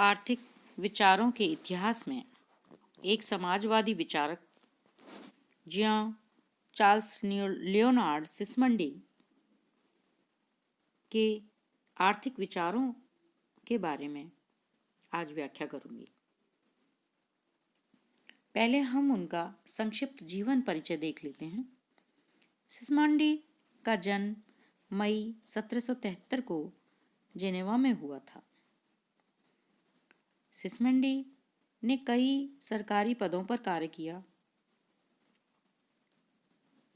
आर्थिक विचारों के इतिहास में एक समाजवादी विचारक जियां चार्ल्स लियोनार्ड सिस्मंडी के आर्थिक विचारों के बारे में आज व्याख्या करूंगी। पहले हम उनका संक्षिप्त जीवन परिचय देख लेते हैं। सिस्मंडी का जन्म मई 1773 को जेनेवा में हुआ था। सिस्मंडी ने कई सरकारी पदों पर कार्य किया।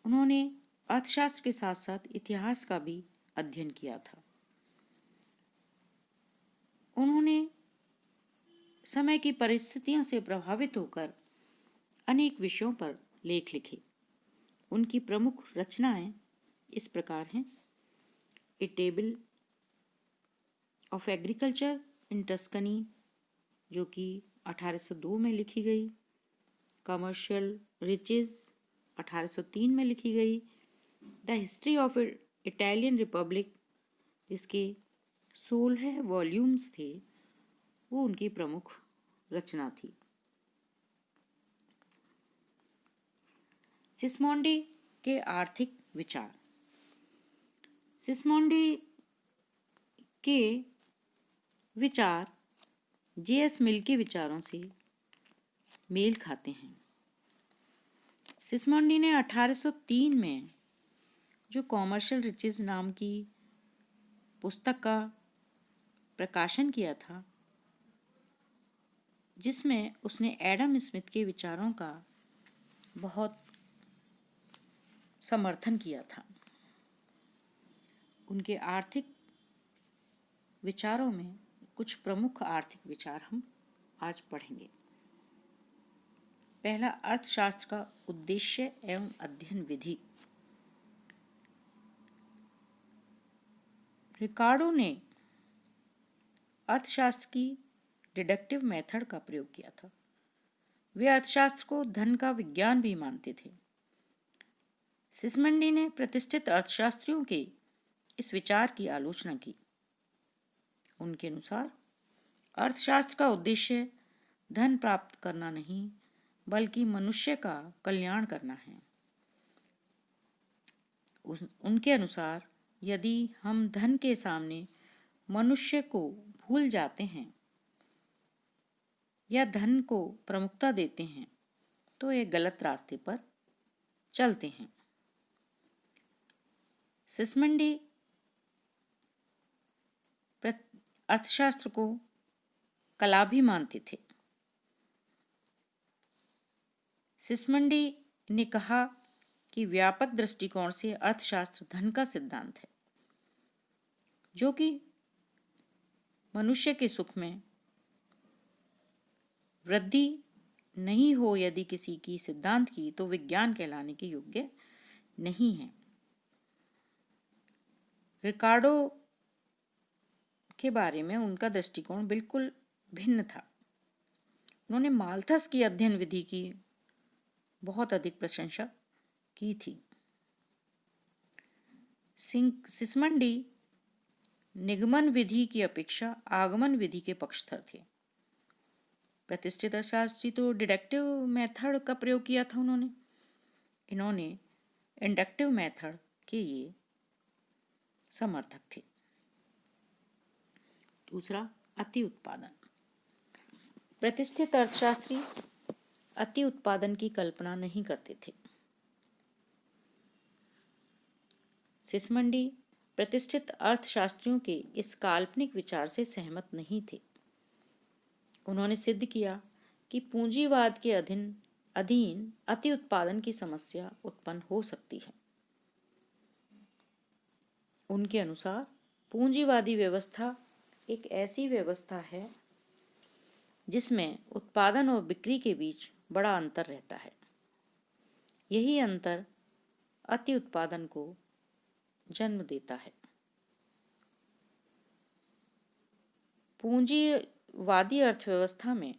उन्होंने अर्थशास्त्र के साथ साथ इतिहास का भी अध्ययन किया था। उन्होंने समय की परिस्थितियों से प्रभावित होकर अनेक विषयों पर लेख लिखे। उनकी प्रमुख रचनाएं इस प्रकार हैं: a table of agriculture in Tuscany, जो कि 1802 में लिखी गई, कमर्शियल रिचेज 1803 में लिखी गई, the history of Italian Republic, जिसके 16 वॉल्यूम्स थे, वो उनकी प्रमुख रचना थी। सिस्मंडी के आर्थिक विचार। सिस्मंडी के विचार जे.एस. मिल के विचारों से मेल खाते हैं। सिस्मंडी ने 1803 में जो कॉमर्शियल रिचेज नाम की पुस्तक का प्रकाशन किया था, जिसमें उसने एडम स्मिथ के विचारों का बहुत समर्थन किया था। उनके आर्थिक विचारों में कुछ प्रमुख आर्थिक विचार हम आज पढ़ेंगे। पहला, अर्थशास्त्र का उद्देश्य एवं अध्ययन विधि। रिकार्डो ने अर्थशास्त्र की डिडक्टिव मेथड का प्रयोग किया था। वे अर्थशास्त्र को धन का विज्ञान भी मानते थे। सिस्मंडी ने प्रतिष्ठित अर्थशास्त्रियों के इस विचार की आलोचना की। उनके अनुसार अर्थशास्त्र का उद्देश्य धन प्राप्त करना नहीं, बल्कि मनुष्य का कल्याण करना है। उनके अनुसार यदि हम धन के सामने मनुष्य को भूल जाते हैं या धन को प्रमुखता देते हैं, तो ये गलत रास्ते पर चलते हैं। सिस्मंडी अर्थशास्त्र को कला भी मानते थे। सिस्मंडी ने कहा कि व्यापक दृष्टिकोण से अर्थशास्त्र धन का सिद्धांत है, जो कि मनुष्य के सुख में वृद्धि नहीं हो यदि किसी की सिद्धांत की, तो विज्ञान कहलाने के योग्य नहीं है। रिकार्डो के बारे में उनका दृष्टिकोण बिल्कुल भिन्न था। उन्होंने माल्थस की अध्ययन विधि की बहुत अधिक प्रशंसा की थी। सिस्मंडी निगमन विधि की अपेक्षा आगमन विधि के पक्षधर थे। प्रतिष्ठित अर्थशास्त्री तो डिडक्टिव मेथड का प्रयोग किया था इन्होंने इंडक्टिव मेथड के ये समर्थक थे। दूसरा, अति उत्पादन। प्रतिष्ठित अर्थशास्त्री अति उत्पादन की कल्पना नहीं करते थे। सिस्मंडी प्रतिष्ठित अर्थशास्त्रियों के इस काल्पनिक विचार से सहमत नहीं थे। उन्होंने सिद्ध किया कि पूंजीवाद के अधीन अति उत्पादन की समस्या उत्पन्न हो सकती है। उनके अनुसार पूंजीवादी व्यवस्था एक ऐसी व्यवस्था है जिसमें उत्पादन और बिक्री के बीच बड़ा अंतर रहता है। यही अंतर अति उत्पादन को जन्म देता है। पूंजीवादी अर्थव्यवस्था में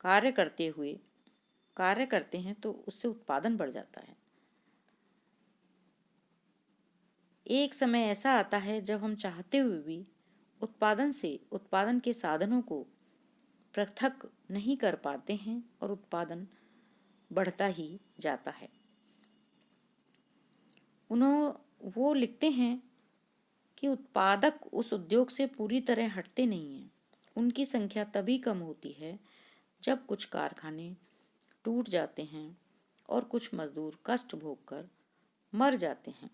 कार्य करते हैं तो उससे उत्पादन बढ़ जाता है। एक समय ऐसा आता है जब हम चाहते हुए भी उत्पादन से उत्पादन के साधनों को पृथक नहीं कर पाते हैं और उत्पादन बढ़ता ही जाता है। वो लिखते हैं कि उत्पादक उस उद्योग से पूरी तरह हटते नहीं हैं। उनकी संख्या तभी कम होती है जब कुछ कारखाने टूट जाते हैं और कुछ मजदूर कष्ट भोग कर मर जाते हैं।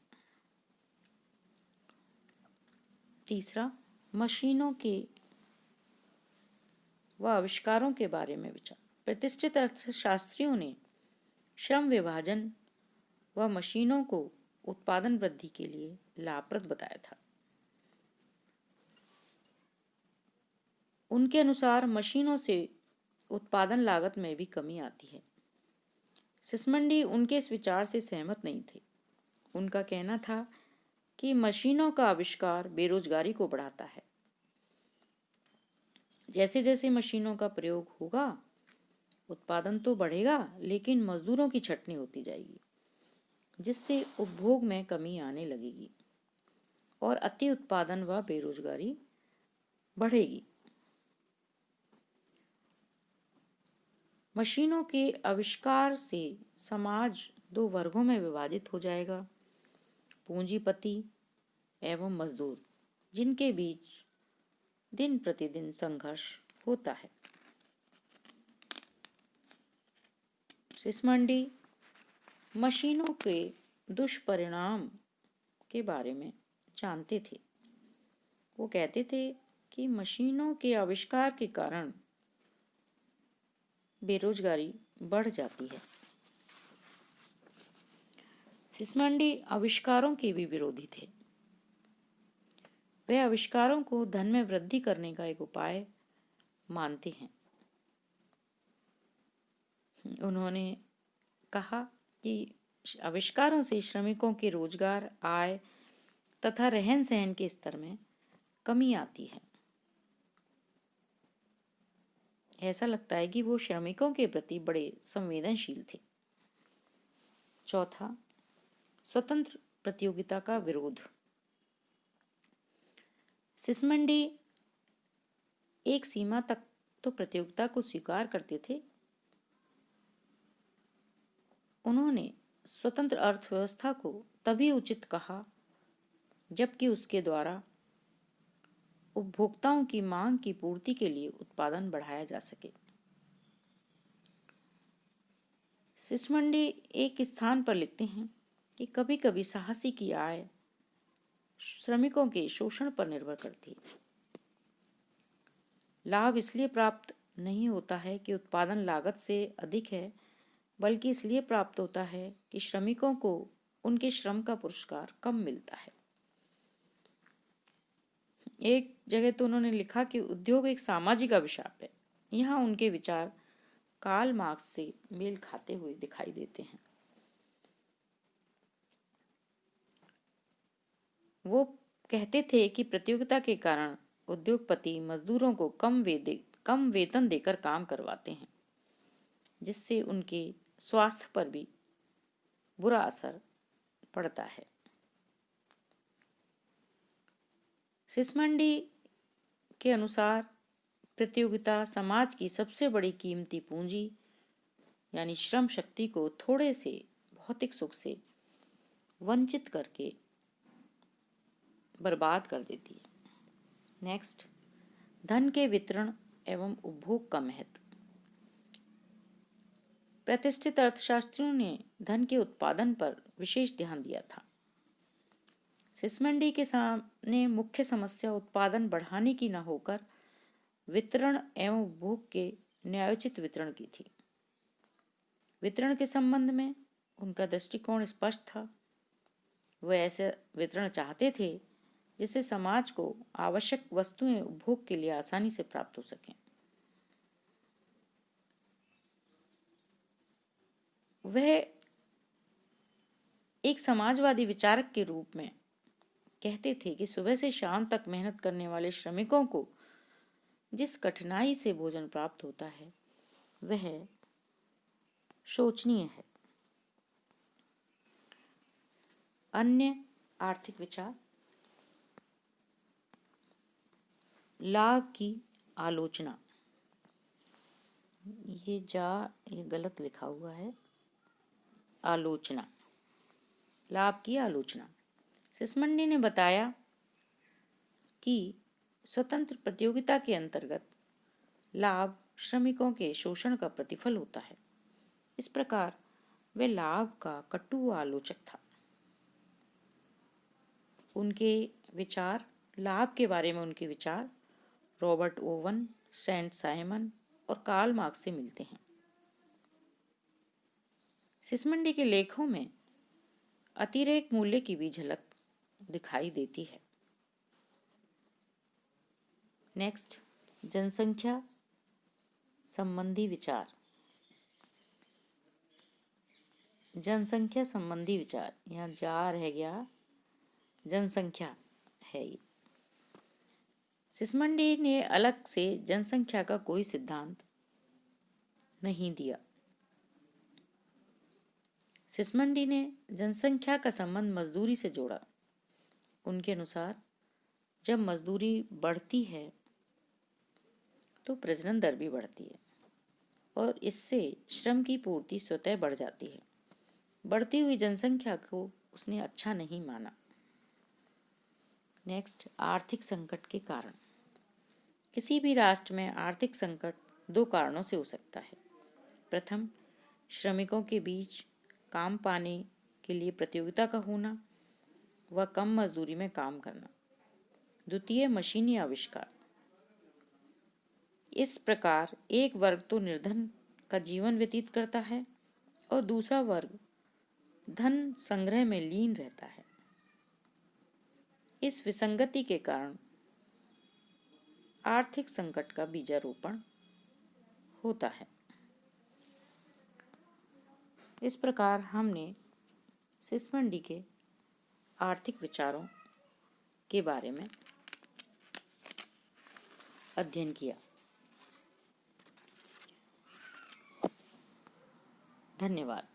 तीसरा, मशीनों के व आविष्कारों के बारे में विचार। प्रतिष्ठित अर्थशास्त्रियों ने श्रम विभाजन व मशीनों को उत्पादन वृद्धि के लिए लाभप्रद बताया था। उनके अनुसार मशीनों से उत्पादन लागत में भी कमी आती है। सिसमंडी उनके इस विचार से सहमत नहीं थे। उनका कहना था कि मशीनों का आविष्कार बेरोजगारी को बढ़ाता है। जैसे जैसे मशीनों का प्रयोग होगा उत्पादन तो बढ़ेगा, लेकिन मजदूरों की छटनी होती जाएगी, जिससे उपभोग में कमी आने लगेगी और अति उत्पादन व बेरोजगारी बढ़ेगी। मशीनों के आविष्कार से समाज दो वर्गों में विभाजित हो जाएगा, पूंजीपति एवं मजदूर, जिनके बीच दिन प्रतिदिन संघर्ष होता है। सिसमंडी मशीनों के दुष्परिणाम के बारे में जानते थे। वो कहते थे कि मशीनों के आविष्कार के कारण बेरोजगारी बढ़ जाती है। सिसमंडी आविष्कारों के भी विरोधी थे। वे आविष्कारों को धन में वृद्धि करने का एक उपाय मानते हैं। उन्होंने कहा कि आविष्कारों से श्रमिकों के रोजगार, आय तथा रहन सहन के स्तर में कमी आती है। ऐसा लगता है कि वो श्रमिकों के प्रति बड़े संवेदनशील थे। चौथा, स्वतंत्र प्रतियोगिता का विरोध। सिसमंडी एक सीमा तक तो प्रतियोगिता को स्वीकार करते थे। उन्होंने स्वतंत्र अर्थव्यवस्था को तभी उचित कहा जबकि उसके द्वारा उपभोक्ताओं की मांग की पूर्ति के लिए उत्पादन बढ़ाया जा सके। सिसमंडी एक स्थान पर लिखते हैं कि कभी कभी साहसी की आय श्रमिकों के शोषण पर निर्भर करती है। लाभ इसलिए प्राप्त नहीं होता है कि उत्पादन लागत से अधिक है, बल्कि इसलिए प्राप्त होता है कि श्रमिकों को उनके श्रम का पुरस्कार कम मिलता है। एक जगह तो उन्होंने लिखा कि उद्योग एक सामाजिक अभिशाप है। यहाँ उनके विचार कार्ल मार्क्स से मेल खाते हुए दिखाई देते हैं। वो कहते थे कि प्रतियोगिता के कारण उद्योगपति मजदूरों को कम वेतन देकर काम करवाते हैं, जिससे उनके स्वास्थ्य पर भी बुरा असर पड़ता है। सिसमंडी के अनुसार प्रतियोगिता समाज की सबसे बड़ी कीमती पूंजी यानी श्रम शक्ति को थोड़े से भौतिक सुख से वंचित करके बर्बाद कर देती है। नेक्स्ट, धन के वितरण एवं उपभोग का महत्व। प्रतिष्ठित अर्थशास्त्रियों ने धन के उत्पादन पर विशेष ध्यान दिया था। सिसमंडी के सामने मुख्य समस्या उत्पादन बढ़ाने की न होकर वितरण एवं उपभोग के न्यायोचित वितरण की थी। वितरण के संबंध में उनका दृष्टिकोण स्पष्ट था। वे ऐसे वितरण चाहते थे जिससे समाज को आवश्यक वस्तुएं उपभोग के लिए आसानी से प्राप्त हो सकें। वह एक समाजवादी विचारक के रूप में कहते थे कि सुबह से शाम तक मेहनत करने वाले श्रमिकों को जिस कठिनाई से भोजन प्राप्त होता है वह शोचनीय है। अन्य आर्थिक विचार। लाभ की आलोचना। ये गलत लिखा हुआ है, आलोचना, लाभ की आलोचना। सिसमंडी ने बताया कि स्वतंत्र प्रतियोगिता के अंतर्गत लाभ श्रमिकों के शोषण का प्रतिफल होता है। इस प्रकार वह लाभ का कटु आलोचक था। उनके विचार, लाभ के बारे में उनके विचार रॉबर्ट ओवन, सेंट साइमन और कार्ल मार्क्स से मिलते हैं। सिसमंडी के लेखों में अतिरेक मूल्य की भी झलक दिखाई देती है। नेक्स्ट, जनसंख्या संबंधी विचार। जनसंख्या संबंधी विचार, यहाँ जा रह गया, जनसंख्या है ये। सिसमंडी ने अलग से जनसंख्या का कोई सिद्धांत नहीं दिया। सिसमंडी ने जनसंख्या का संबंध मजदूरी से जोड़ा। उनके अनुसार जब मजदूरी बढ़ती है तो प्रजनन दर भी बढ़ती है और इससे श्रम की पूर्ति स्वतः बढ़ जाती है। बढ़ती हुई जनसंख्या को उसने अच्छा नहीं माना। नेक्स्ट, आर्थिक संकट के कारण। किसी भी राष्ट्र में आर्थिक संकट दो कारणों से हो सकता है। प्रथम, श्रमिकों के बीच काम पाने के लिए प्रतियोगिता का होना व कम मजदूरी में काम करना। द्वितीय, मशीनी आविष्कार। इस प्रकार एक वर्ग तो निर्धन का जीवन व्यतीत करता है और दूसरा वर्ग धन संग्रह में लीन रहता है। इस विसंगति के कारण आर्थिक संकट का बीजारोपण होता है। इस प्रकार हमने सिसमंडी के आर्थिक विचारों के बारे में अध्ययन किया। धन्यवाद।